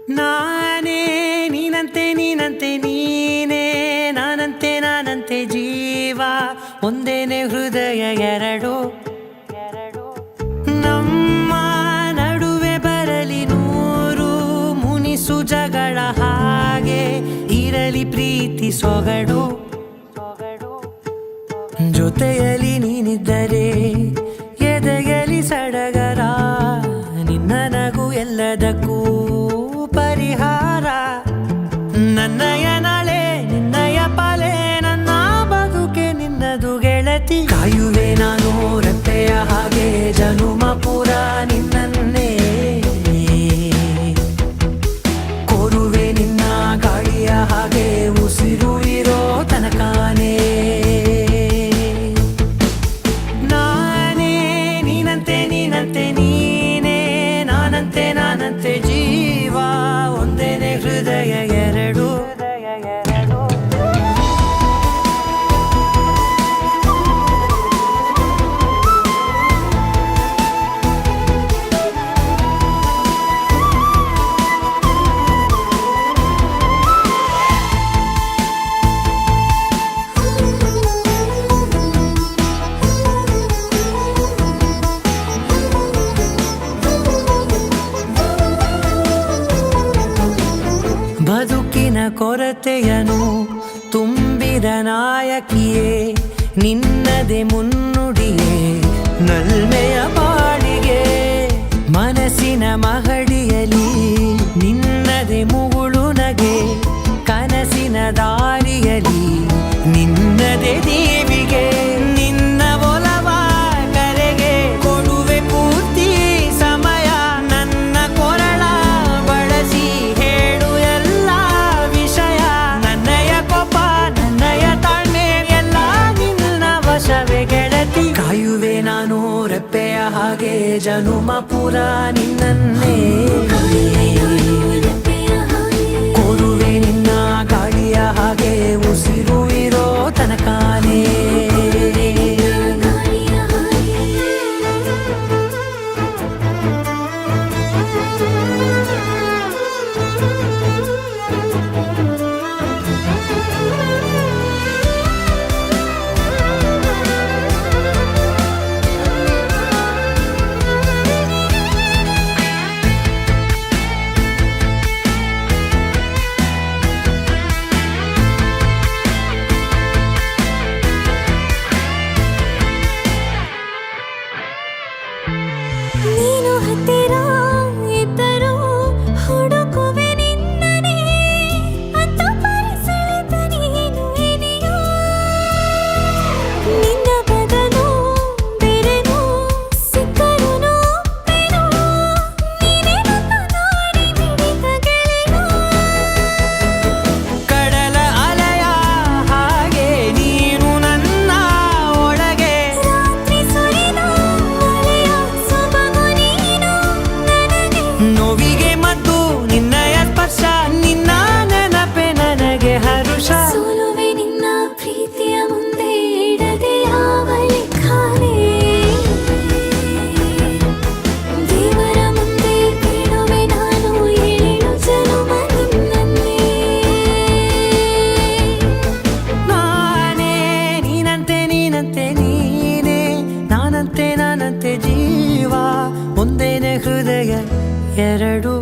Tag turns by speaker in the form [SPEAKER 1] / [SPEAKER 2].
[SPEAKER 1] ನಾನೇ ನೀನಂತೆ ನೀನಂತೆ ನೀನೇ ನಾನಂತೆ ನಾನಂತೆ ಜೀವ ಒಂದೇನೆ ಹೃದಯ ಎರಡು ನಮ್ಮ ನಡುವೆ ಬರಲಿ ನೂರು ಮುನಿಸು ಜಗಳ ಹಾಗೆ ಇರಲಿ ಪ್ರೀತಿ ಸೊಗಡು ಜೊತೆಯಲ್ಲಿ ನೀನಿದ್ದರೆ ಎದೆಯಲಿ ಸಡಗರ ನಿನ್ನ ನಗು ಎಲ್ಲದಕ್ಕೂ ಪರಿಹಾರ ನನ್ನಯ ನಾಳೆ ನಿನ್ನಯ ಪಾಲೆ ನನ್ನ ಬದುಕೆ ನಿನ್ನದು ಗೆಳತಿ ಕಾಯುವೆ ನಾನು ರೆಪ್ಪೆಯ ಹಾಗೆ ಜನುಮ ಪುರ ನಿನ್ನನ್ನೇ ಕೋರುವೆ ನಿನ್ನ ಗಾಳಿಯ ಹಾಗೆ ಉಸಿರು ಇರೋ ತನಕಾನೇ ನಾನೇ ನೀನಂತೆ ನೀನಂತೆ ನೀನೇ ನಾನಂತೆ ನಾನಂತೆ ಜೀವ ಒಂದೇನೆ ಹೃದಯ ಎರಡು ಬದುಕಿನ ಕೊರತೆಯನು ತುಂಬಿದ ನಾಯಕಿಯೇ ನಿನ್ನದೆ ಮುನ್ನುಡಿಯೇ ನಲ್ಮೆಯ ಬಾಳಿಗೆ ಮನಸ್ಸಿನ ಮಹಡಿಯಲಿ ನಿನ್ನದೆ ಮುಗುಳು ನಗೆ ಕನಸಿನ ದಾರಿಯಲಿ ನಿನ್ನದೆ ದೇವಿಗೆ ನಿನ್ನ ಒಲವ ಕರೆಗೆ ಕೊಡುವೆ ಪೂರ್ತಿ ಸಮಯ ನನ್ನ ಕೊರಳ ಬಳಸಿ ಹೇಳು ಎಲ್ಲ ವಿಷಯ ನನ್ನಯ ಕೋಪ ನನ್ನಯ ತಾಳ್ಮೆ ಎಲ್ಲ ನಿನ್ನ ವಶವೇ ಗೆಳತಿ ಕಾಯುವೆ ನಾನು ರೆಪ್ಪೆಯ ಹಾಗೆ ಜನುಮ ಪುರ ನಿನ್ನನ್ನೇ ಕೋರುವೆ ನಿನ್ನ ಗಾಳಿಯ ಹಾಗೆ ಉಸಿರು ಇರೋ ತನಕಾನೇ
[SPEAKER 2] ನೀನು ಹತ್ತಿರ ಇದ್ದರೂ ಹುಡುಕುವೆ ನಿನ್ನನೇ ಅಂತ ಪರಿಸೆಳೆತ ನೀನು ಇದೆಯೋ ನಿನ್ನ ಬದಲು ಬೇರೆನೋ ಸಿಕ್ಕರೂ ಒಪ್ಪೆನೋ ನೀನೇ ನನ್ನ ನಾಡಿ ಮಿಡಿತ ಗೆಳೆಯೋ
[SPEAKER 1] ಕಡಲ ಅಲೆಯ ಹಾಗೆ ನೀನು ನನ್ನ ಒಳಗೆ
[SPEAKER 2] ರಾತ್ರಿ ಸುರಿದ ಮಳೆಯ ಸೊಬಗು ನೀನು ನನಗೆ
[SPEAKER 1] ನೋವಿಗೆ ಮದ್ದು ನಿನ್ನಯ ಸ್ಪರ್ಶ ನಿನ್ನ ನೆನಪೆ ನನಗೆ ಹರುಷ
[SPEAKER 2] ಸೋಲುವೆ ನಿನ್ನ ಪ್ರೀತಿಯ ಮುಂದೆ ಇಡದೆ ಯಾವ ಲೆಕ್ಕನೇ ದೇವರ ಮುಂದೆ ಕೇಳುವೆ ನಾನು ಏಳು ಜನುಮ ನಿನ್ನನ್ನೇ
[SPEAKER 1] ನಾನೇ ನೀನಂತೆ ನೀನಂತೆ ನೀನೇ ನಾನಂತೆ ನಾನಂತೆ ಜೀವ ಒಂದೇನೆ ಹೃದಯ ಎರಡು